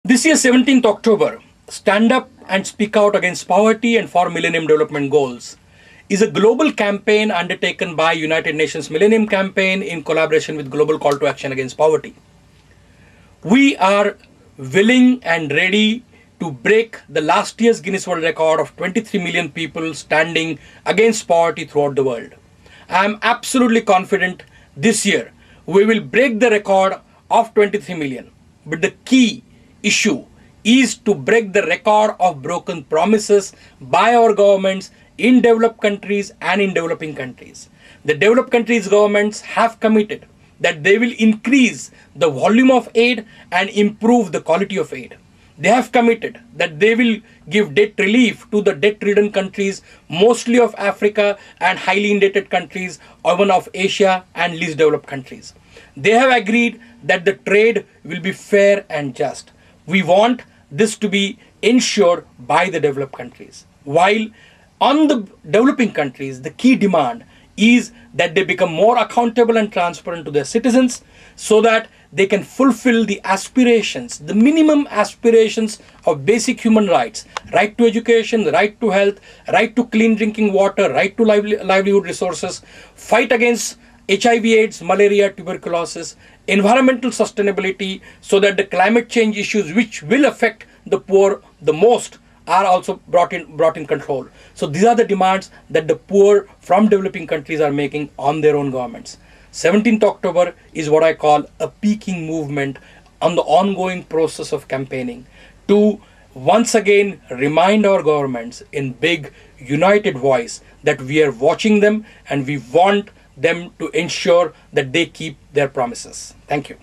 This year, 17th October, Stand Up and Speak Out Against Poverty and for Millennium Development Goals is a global campaign undertaken by United Nations Millennium Campaign in collaboration with Global Call to Action Against Poverty. We are willing and ready to break the last year's Guinness World Record of 23 million people standing against poverty throughout the world. I am absolutely confident this year we will break the record of 23 million. But the key issue is to break the record of broken promises by our governments in developed countries and in developing countries. The developed countries' governments have committed that they will increase the volume of aid and improve the quality of aid. They have committed that they will give debt relief to the debt-ridden countries, mostly of Africa and highly indebted countries, even of Asia and least developed countries. They have agreed that the trade will be fair and just. We want this to be ensured by the developed countries. While on the developing countries, the key demand is that they become more accountable and transparent to their citizens so that they can fulfill the aspirations, the minimum aspirations of basic human rights: right to education, right to health, right to clean drinking water, right to livelihood resources, fight against HIV, AIDS, malaria, tuberculosis, environmental sustainability, so that the climate change issues which will affect the poor the most are also brought in control. So these are the demands that the poor from developing countries are making on their own governments. 17th October is what I call a peaking movement on the ongoing process of campaigning to once again remind our governments in big united voice that we are watching them and we want them to ensure that they keep their promises. Thank you.